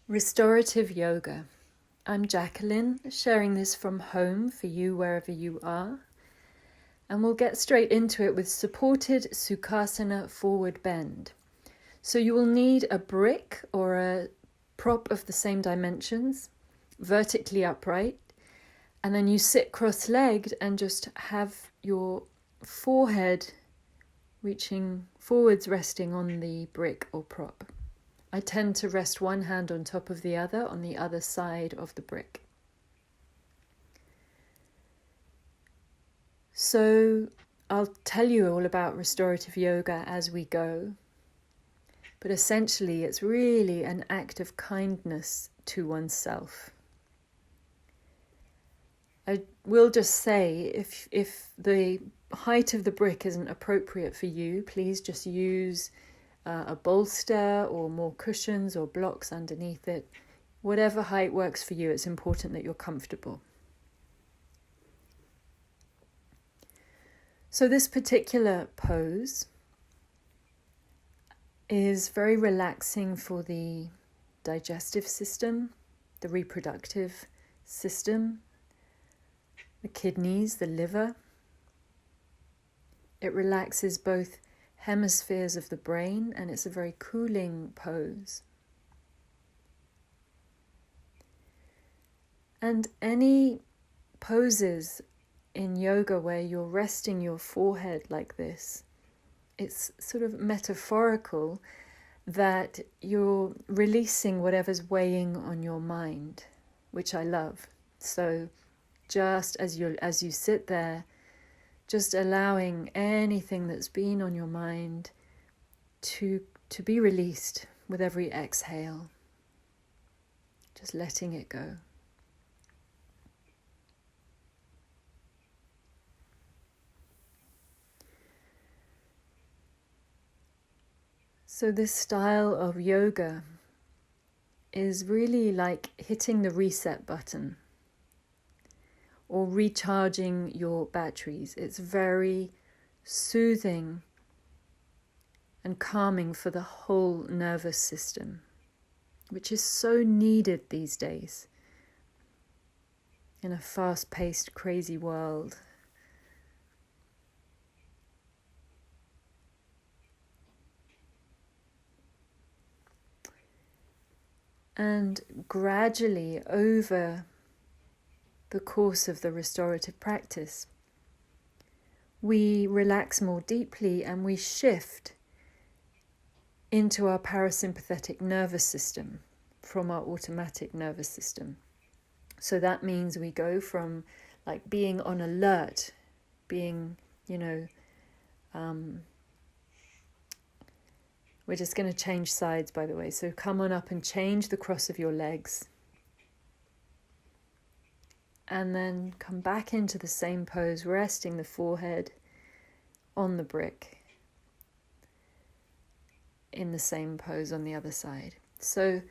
Restorative Yoga. I'm Jacqueline, sharing this from home for you wherever you are. And we'll get straight into it with supported Sukhasana forward bend. So you will need a brick or a prop of the same dimensions, vertically upright. And then you sit cross-legged and just have your forehead reaching forwards, resting on the brick or prop. I tend to rest one hand on top of the other side of the brick. So I'll tell you all about restorative yoga as we go. But essentially it's really an act of kindness to oneself. I will just say, if the height of the brick isn't appropriate for you, please just use a bolster or more cushions or blocks underneath it. Whatever height works for you, it's important that you're comfortable. So this particular pose is very relaxing for the digestive system, the reproductive system, the kidneys, the liver. It relaxes both hemispheres of the brain, and it's a very cooling pose. And any poses in yoga where you're resting your forehead like this, it's sort of metaphorical that you're releasing whatever's weighing on your mind, which I love. So just as you sit there, just allowing anything that's been on your mind to be released with every exhale. Just letting it go. So this style of yoga is really like hitting the reset button or recharging your batteries. It's very soothing and calming for the whole nervous system, which is so needed these days in a fast-paced, crazy world. And gradually, over the course of the restorative practice, we relax more deeply and we shift into our parasympathetic nervous system from our automatic nervous system. So that means we go from like being on alert, being, we're just going to change sides, by the way. So come on up and change the cross of your legs. And then come back into the same pose, resting the forehead on the brick in the same pose on the other side. So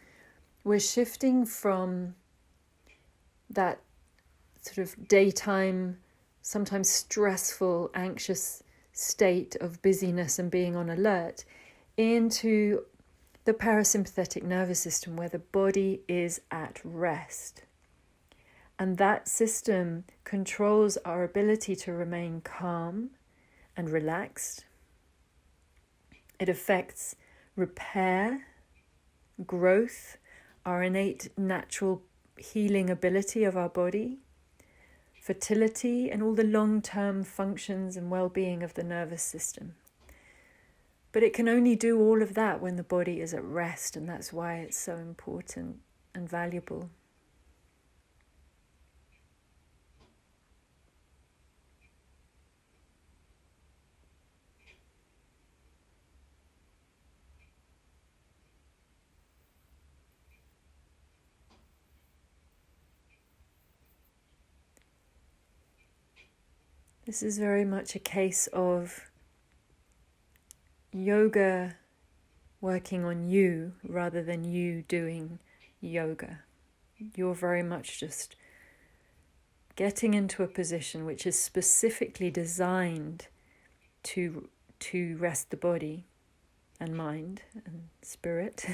we're shifting from that sort of daytime, sometimes stressful, anxious state of busyness and being on alert into the parasympathetic nervous system where the body is at rest. And that system controls our ability to remain calm and relaxed. It affects repair, growth, our innate natural healing ability of our body, fertility, and all the long-term functions and well-being of the nervous system. But it can only do all of that when the body is at rest, and that's why it's so important and valuable. This is very much a case of yoga working on you rather than you doing yoga. You're very much just getting into a position which is specifically designed to rest the body and mind and spirit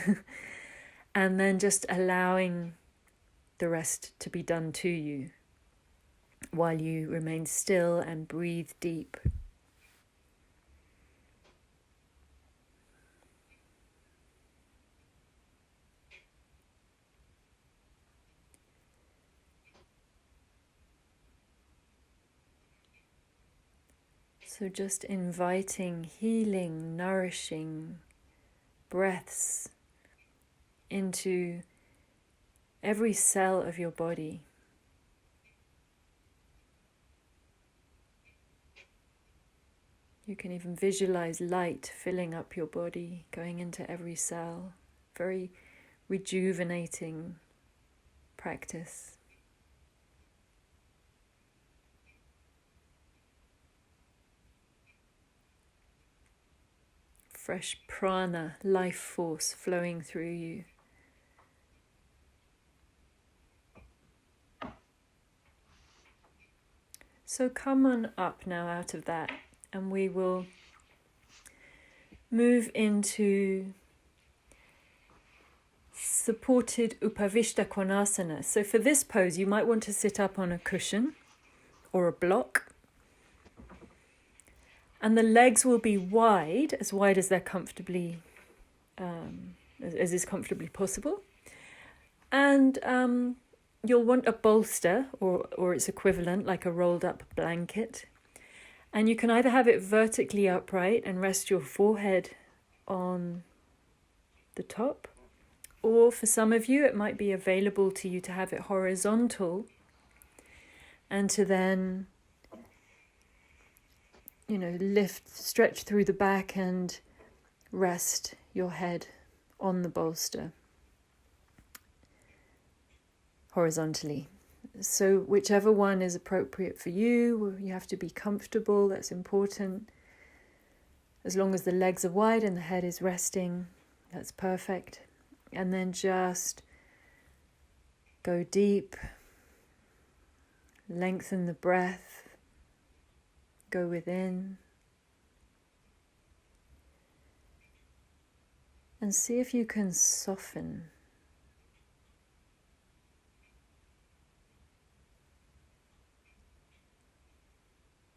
And then just allowing the rest to be done to you while you remain still and breathe deep. So just inviting healing, nourishing breaths into every cell of your body. You can even visualize light filling up your body, going into every cell. Very rejuvenating practice. Fresh prana, life force flowing through you. So come on up now out of that, and we will move into supported Upavishta Konasana. So for this pose, you might want to sit up on a cushion or a block. And the legs will be wide as they're comfortably, as is comfortably possible. And you'll want a bolster or its equivalent, like a rolled up blanket. And you can either have it vertically upright and rest your forehead on the top, or for some of you, it might be available to you to have it horizontal and to then, stretch through the back and rest your head on the bolster horizontally. So whichever one is appropriate for you, you have to be comfortable, that's important. As long as the legs are wide and the head is resting, that's perfect. And then just go deep, lengthen the breath. Go within and see if you can soften.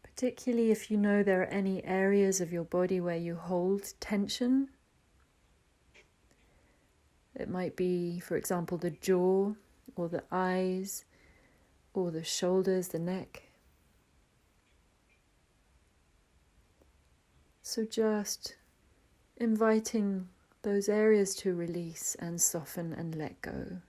Particularly if you know there are any areas of your body where you hold tension. It might be, for example, the jaw or the eyes or the shoulders, the neck. So just inviting those areas to release and soften and let go.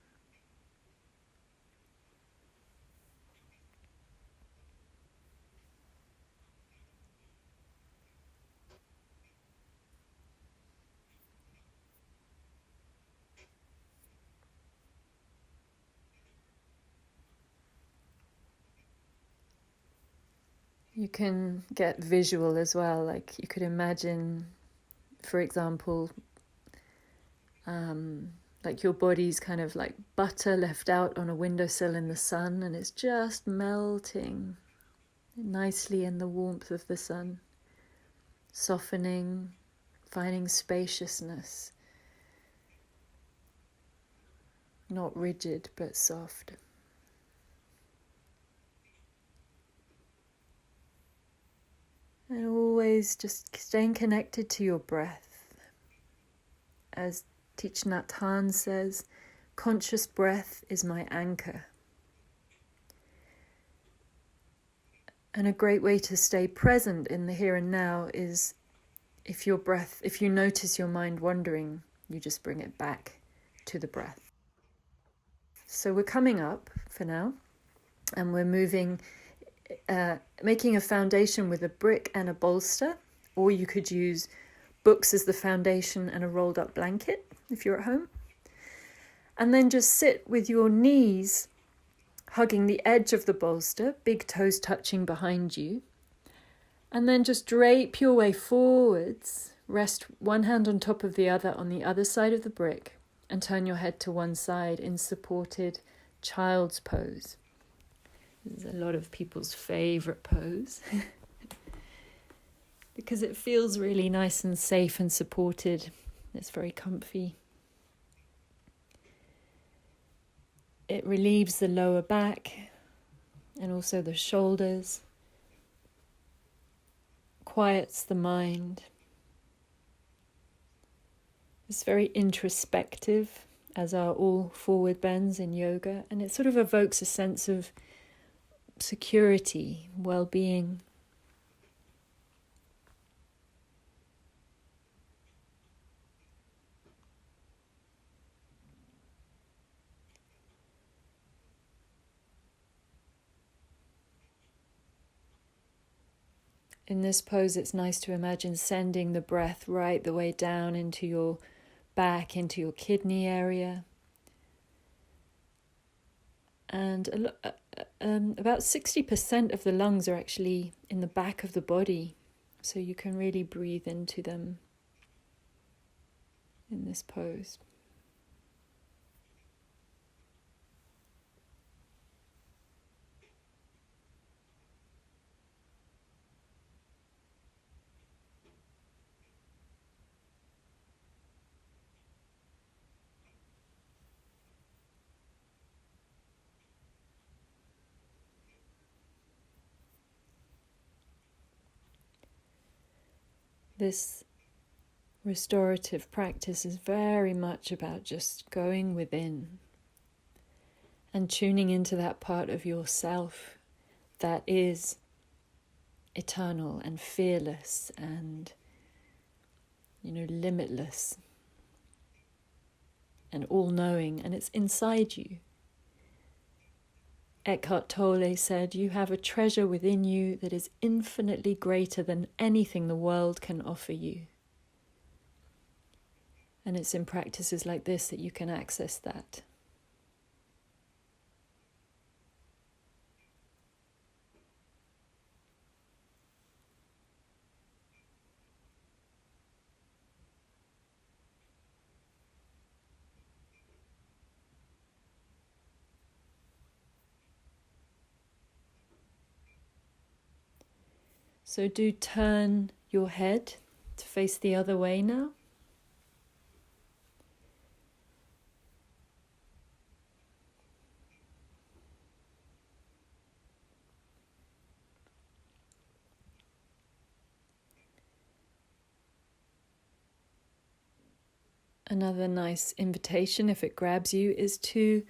You can get visual as well, like you could imagine, for example, like your body's kind of like butter left out on a windowsill in the sun, and it's just melting nicely in the warmth of the sun, softening, finding spaciousness, not rigid but soft. And always just staying connected to your breath. As Thich Nhat Hanh says, conscious breath is my anchor. And a great way to stay present in the here and now is if you notice your mind wandering, you just bring it back to the breath. So we're coming up for now, and we're moving, making a foundation with a brick and a bolster, or you could use books as the foundation and a rolled up blanket if you're at home. And then just sit with your knees hugging the edge of the bolster, big toes touching behind you. And then just drape your way forwards, rest one hand on top of the other side of the brick, and turn your head to one side in supported child's pose. This is a lot of people's favourite pose because it feels really nice and safe and supported. It's very comfy. it relieves the lower back and also the shoulders, quiets the mind. It's very introspective, as are all forward bends in yoga, and it sort of evokes a sense of security, well-being. In this pose, it's nice to imagine sending the breath right the way down into your back, into your kidney area. And about 60% of the lungs are actually in the back of the body, so you can really breathe into them in this pose. This restorative practice is very much about just going within and tuning into that part of yourself that is eternal and fearless and, limitless and all-knowing, and it's inside you. Eckhart Tolle said, "You have a treasure within you that is infinitely greater than anything the world can offer you." And it's in practices like this that you can access that. So do turn your head to face the other way now. Another nice invitation, if it grabs you, is to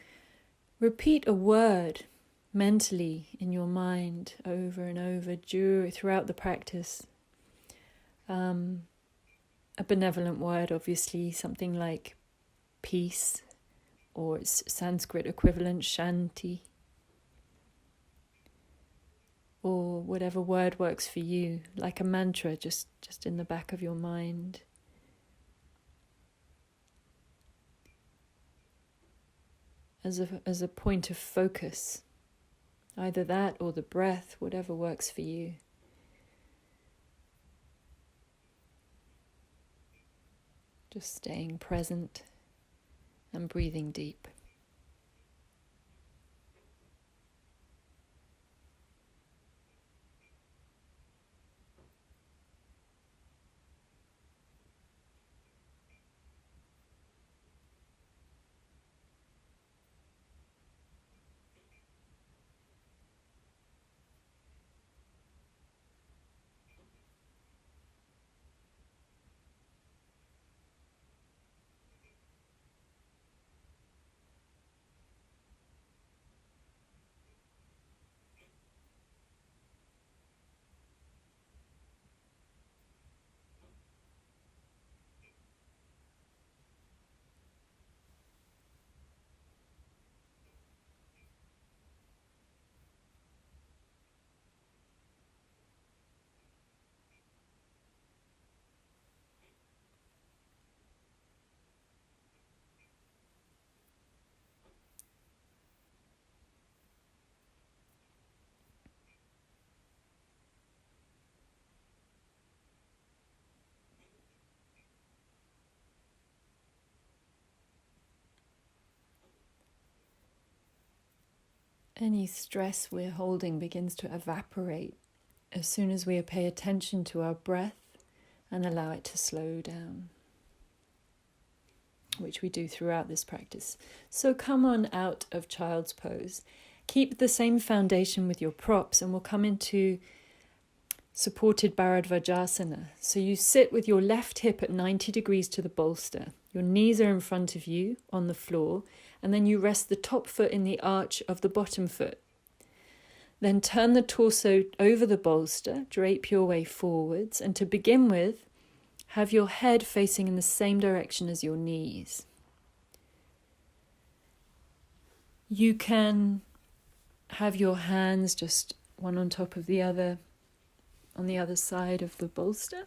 repeat a word mentally in your mind over and over throughout the practice. A benevolent word, obviously, something like peace, or its Sanskrit equivalent, shanti, or whatever word works for you, like a mantra just in the back of your mind. As a point of focus, either that or the breath, whatever works for you. Just staying present and breathing deep. Any stress we're holding begins to evaporate as soon as we pay attention to our breath and allow it to slow down. which we do throughout this practice. So come on out of child's pose. Keep the same foundation with your props, and we'll come into supported Bharadvajasana. So you sit with your left hip at 90 degrees to the bolster. Your knees are in front of you on the floor, and then you rest the top foot in the arch of the bottom foot. Then turn the torso over the bolster, drape your way forwards, and to begin with, have your head facing in the same direction as your knees. You can have your hands just one on top of the other on the other side of the bolster.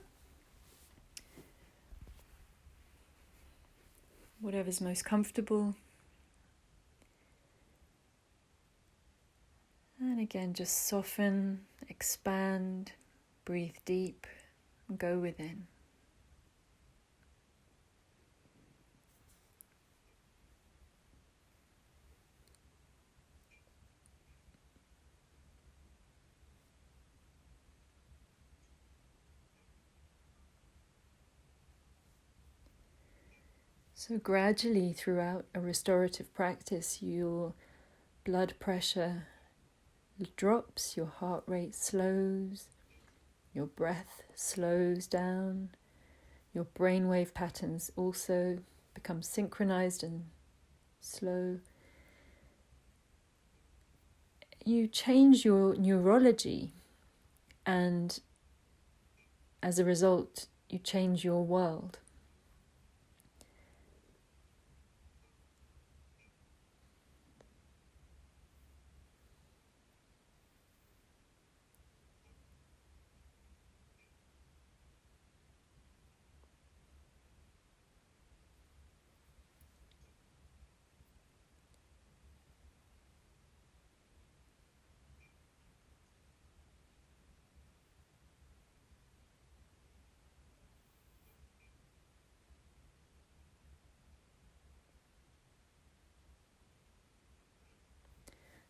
Whatever's most comfortable. And again, just soften, expand, breathe deep, and go within. So gradually throughout a restorative practice, your blood pressure drops, your heart rate slows, your breath slows down, your brainwave patterns also become synchronized and slow. You change your neurology, and as a result, you change your world.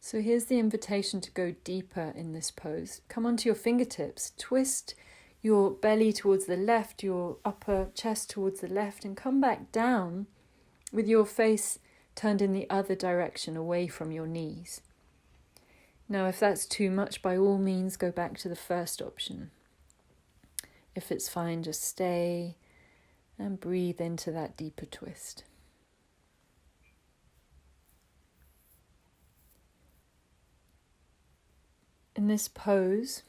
So here's the invitation to go deeper in this pose. Come onto your fingertips, twist your belly towards the left, your upper chest towards the left, and come back down with your face turned in the other direction, away from your knees. Now, if that's too much, by all means, go back to the first option. If it's fine, just stay and breathe into that deeper twist. In this pose,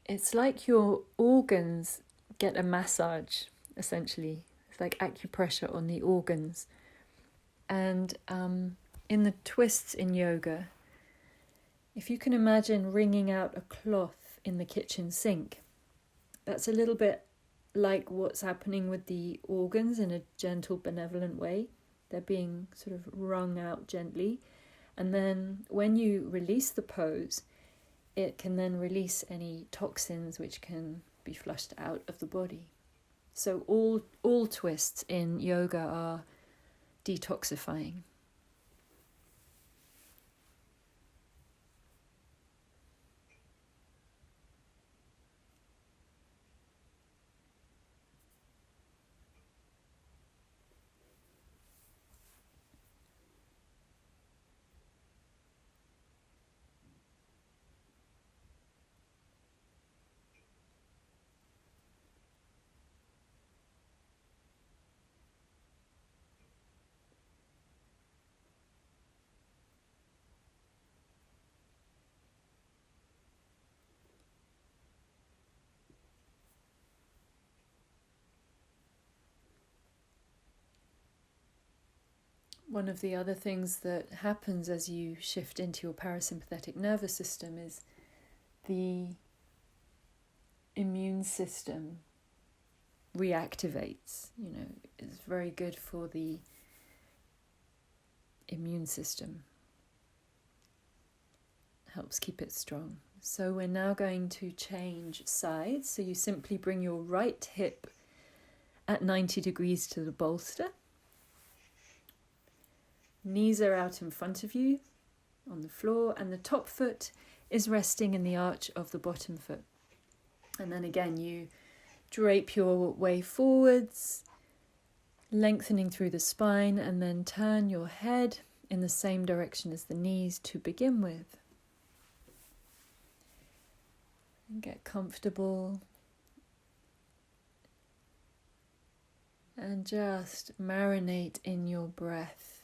it's like your organs get a massage, essentially. It's like acupressure on the organs. And in the twists in yoga, if you can imagine wringing out a cloth in the kitchen sink, that's a little bit like what's happening with the organs in a gentle, benevolent way. They're being sort of wrung out gently. And then when you release the pose, it can then release any toxins which can be flushed out of the body. So all twists in yoga are detoxifying. One of the other things that happens as you shift into your parasympathetic nervous system is the immune system reactivates. It's very good for the immune system. Helps keep it strong. So we're now going to change sides. So you simply bring your right hip at 90 degrees to the bolster. Knees are out in front of you on the floor, and the top foot is resting in the arch of the bottom foot. And then again, you drape your way forwards, lengthening through the spine, and then turn your head in the same direction as the knees to begin with. And get comfortable and just marinate in your breath.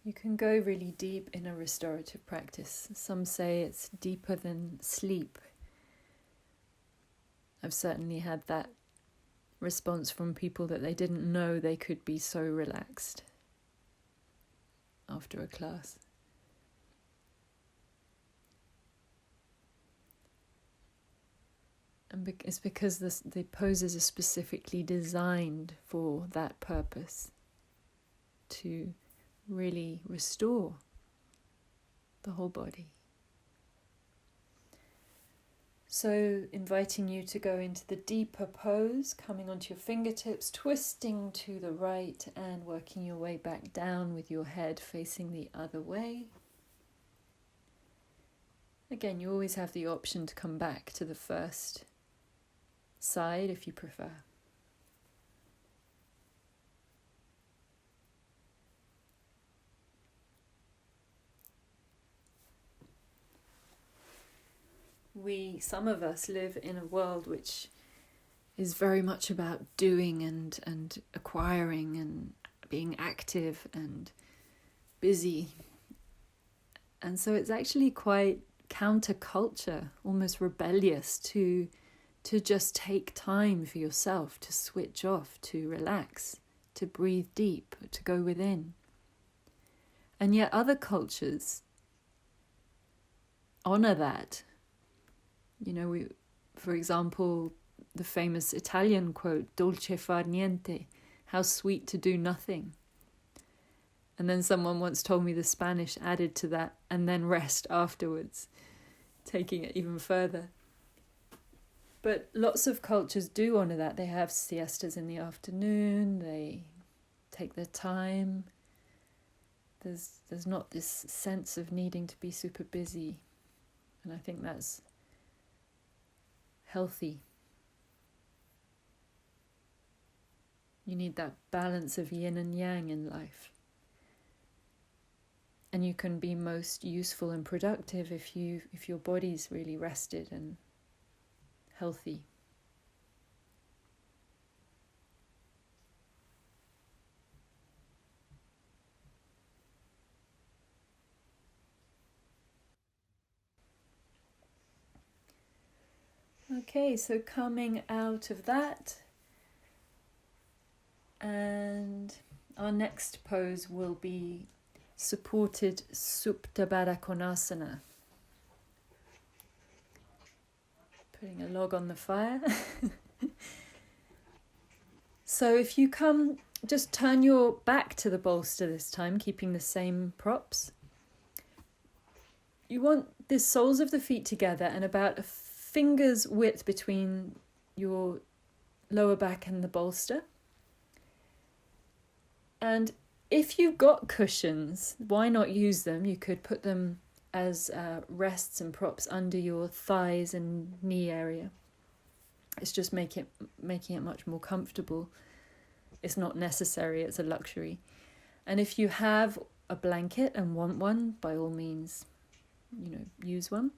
You can go really deep in a restorative practice. Some say it's deeper than sleep. I've certainly had that response from people that they didn't know they could be so relaxed after a class. And it's because the poses are specifically designed for that purpose, to really restore the whole body. So inviting you to go into the deeper pose, coming onto your fingertips, twisting to the right and working your way back down with your head facing the other way. Again, you always have the option to come back to the first side if you prefer. Some of us live in a world which is very much about doing and acquiring and being active and busy. And so it's actually quite counterculture, almost rebellious to just take time for yourself, to switch off, to relax, to breathe deep, to go within. And yet other cultures honor that. You know, for example, the famous Italian quote, dolce far niente, how sweet to do nothing. And then someone once told me the Spanish added to that, and then rest afterwards, taking it even further. But lots of cultures do honor that. They have siestas in the afternoon, they take their time. There's not this sense of needing to be super busy. And I think that's healthy. You need that balance of yin and yang in life. And you can be most useful and productive if your body's really rested and healthy. Okay, so coming out of that, and our next pose will be supported Supta Baddha Konasana. Putting a log on the fire. So if you come, just turn your back to the bolster this time, keeping the same props. You want the soles of the feet together and about a finger's width between your lower back and the bolster. And if you've got cushions, why not use them? You could put them as rests and props under your thighs and knee area. It's just making it much more comfortable. It's not necessary, it's a luxury. And if you have a blanket and want one, by all means, use one.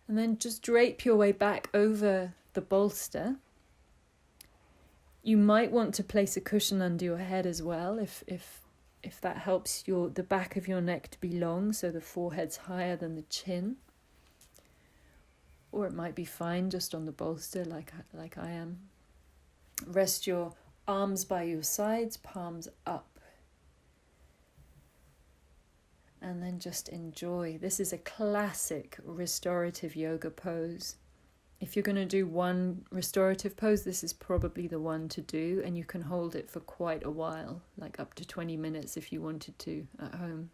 And then just drape your way back over the bolster. You might want to place a cushion under your head as well, if that helps the back of your neck to be long, so the forehead's higher than the chin. Or it might be fine just on the bolster, like I am. Rest your arms by your sides, palms up. And then just enjoy. This is a classic restorative yoga pose. If you're going to do one restorative pose, this is probably the one to do, and you can hold it for quite a while, like up to 20 minutes if you wanted to at home.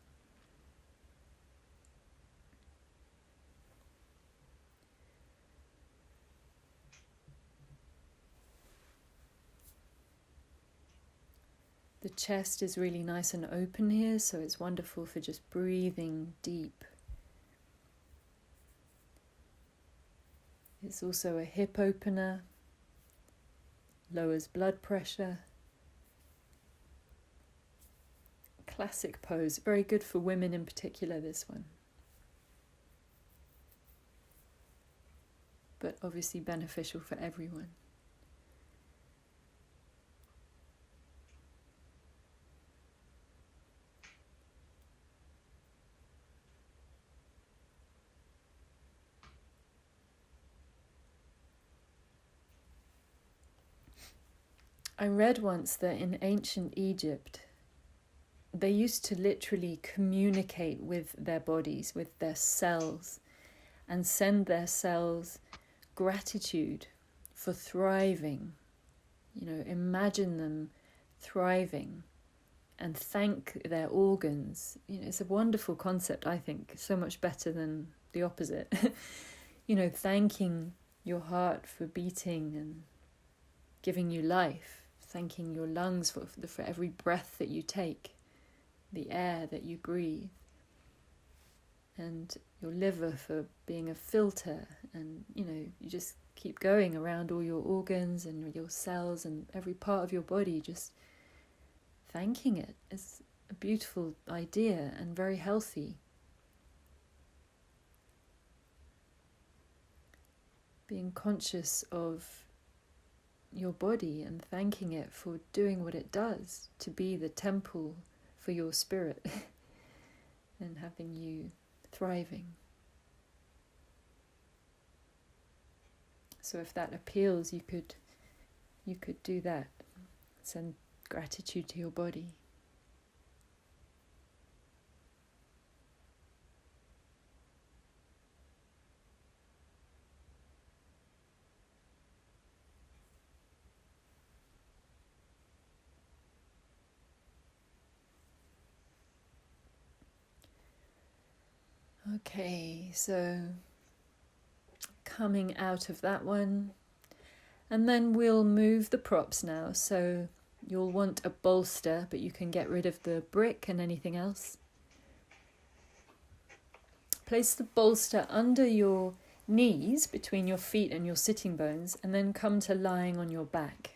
The chest is really nice and open here, so it's wonderful for just breathing deep. It's also a hip opener, lowers blood pressure. Classic pose, very good for women in particular, this one. But obviously beneficial for everyone. I read once that in ancient Egypt, they used to literally communicate with their bodies, with their cells, and send their cells gratitude for thriving. Imagine them thriving and thank their organs. It's a wonderful concept, I think, so much better than the opposite. Thanking your heart for beating and giving you life. Thanking your lungs for every breath that you take, the air that you breathe, and your liver for being a filter. And you just keep going around all your organs and your cells and every part of your body, just thanking it. It's a beautiful idea and very healthy. Being conscious of your body and thanking it for doing what it does, to be the temple for your spirit and having you thriving. So if that appeals, you could do that. Send gratitude to your body. Okay, so coming out of that one, and then we'll move the props now. So you'll want a bolster, but you can get rid of the brick and anything else. Place the bolster under your knees, between your feet and your sitting bones, and then come to lying on your back.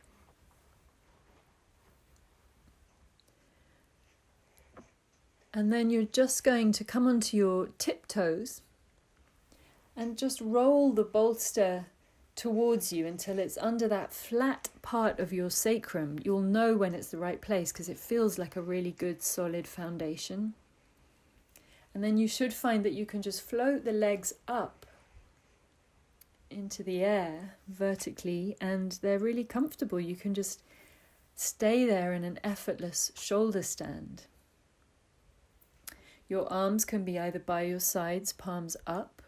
And then you're just going to come onto your tiptoes and just roll the bolster towards you until it's under that flat part of your sacrum. You'll know when it's the right place because it feels like a really good solid foundation. And then you should find that you can just float the legs up into the air vertically, and they're really comfortable. You can just stay there in an effortless shoulder stand. Your arms can be either by your sides, palms up,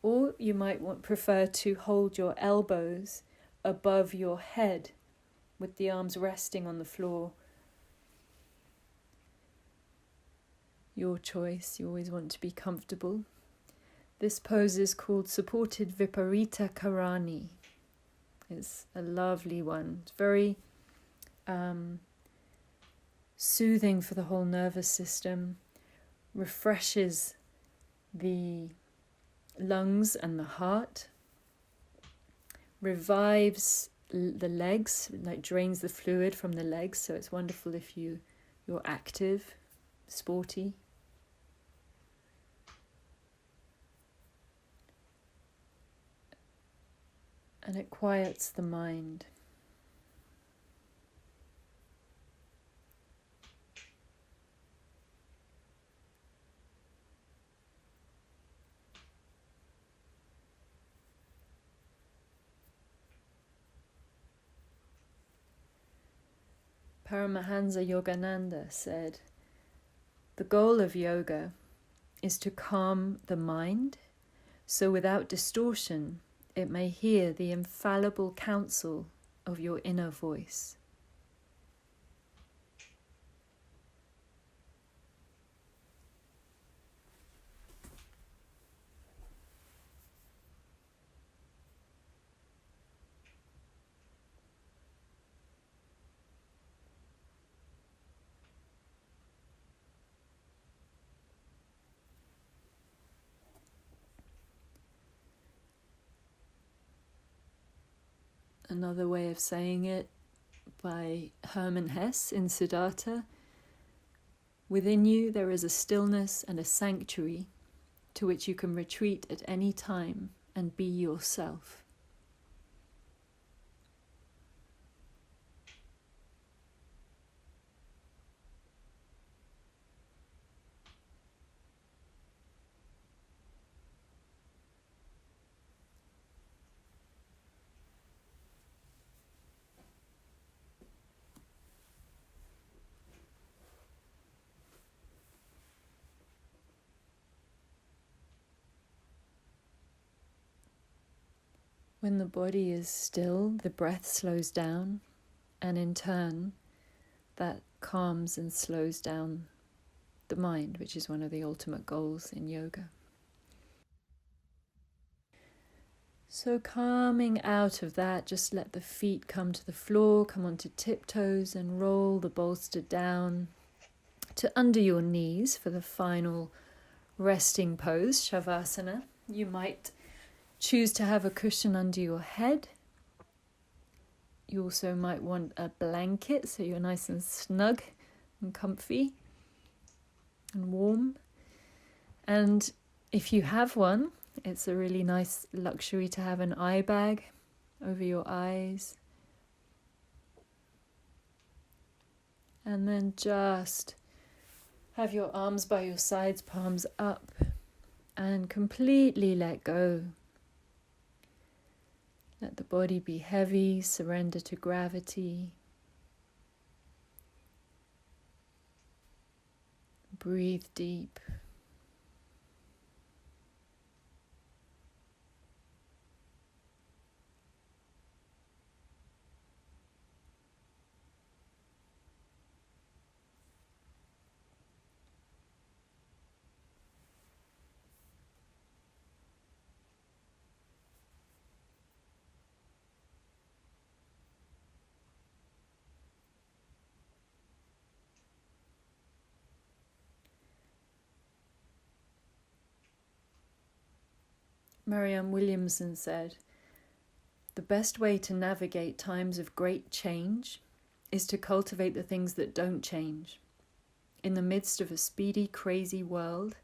or you might prefer to hold your elbows above your head with the arms resting on the floor. Your choice. You always want to be comfortable. This pose is called supported Viparita Karani. It's a lovely one. It's very soothing for the whole nervous system. Refreshes the lungs and the heart, revives the legs, like drains the fluid from the legs, so it's wonderful if you're active, sporty. And it quiets the mind. Paramahansa Yogananda said, "The goal of yoga is to calm the mind, so without distortion it may hear the infallible counsel of your inner voice." Another way of saying it by Hermann Hesse in Siddhartha: "Within you there is a stillness and a sanctuary to which you can retreat at any time and be yourself." When the body is still, the breath slows down, and in turn, that calms and slows down the mind, which is one of the ultimate goals in yoga. So coming out of that, just let the feet come to the floor, come onto tiptoes and roll the bolster down to under your knees for the final resting pose, Shavasana. You might choose to have a cushion under your head. You also might want a blanket so you're nice and snug and comfy and warm. And if you have one, it's a really nice luxury to have an eye bag over your eyes. And then just have your arms by your sides, palms up, and completely let go. Let the body be heavy, surrender to gravity. Breathe deep. Marianne Williamson said, "The best way to navigate times of great change is to cultivate the things that don't change. In the midst of a speedy, crazy world,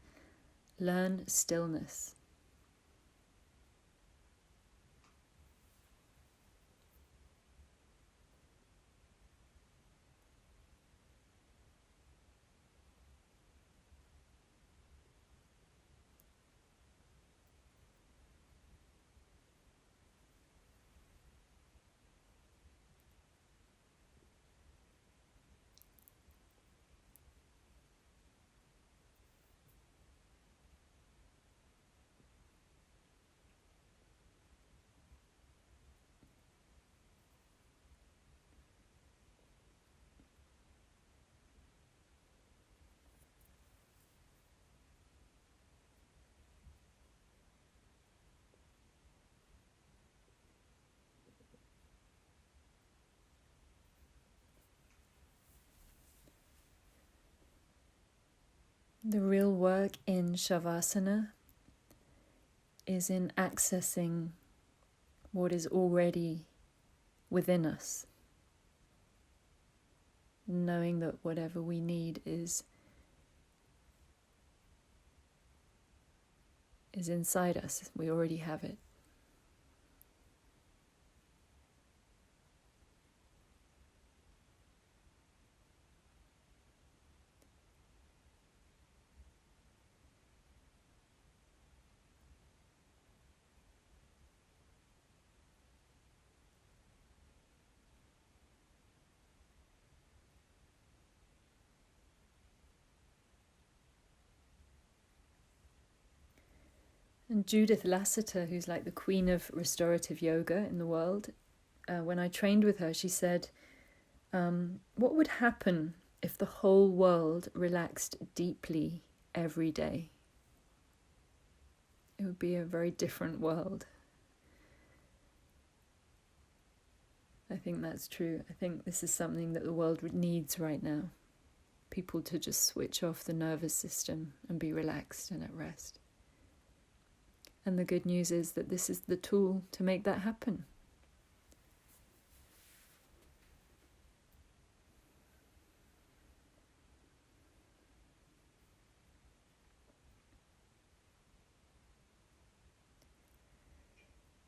learn stillness." The real work in Shavasana is in accessing what is already within us, knowing that whatever we need is inside us. We already have it. And Judith Lassiter, who's like the queen of restorative yoga in the world, when I trained with her, she said, what would happen if the whole world relaxed deeply every day? It would be a very different world. I think that's true. I think this is something that the world needs right now. People to just switch off the nervous system and be relaxed and at rest. And the good news is that this is the tool to make that happen.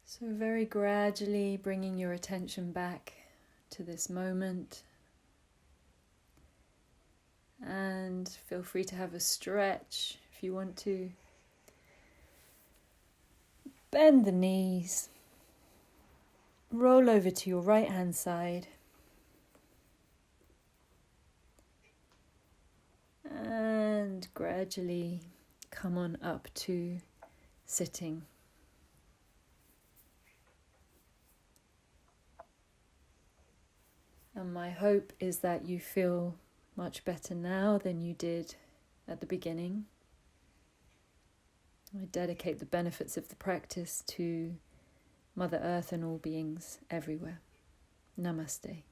So very gradually bringing your attention back to this moment. And feel free to have a stretch if you want to. Bend the knees. Roll over to your right hand side. And gradually come on up to sitting. And my hope is that you feel much better now than you did at the beginning. I dedicate the benefits of the practice to Mother Earth and all beings everywhere. Namaste.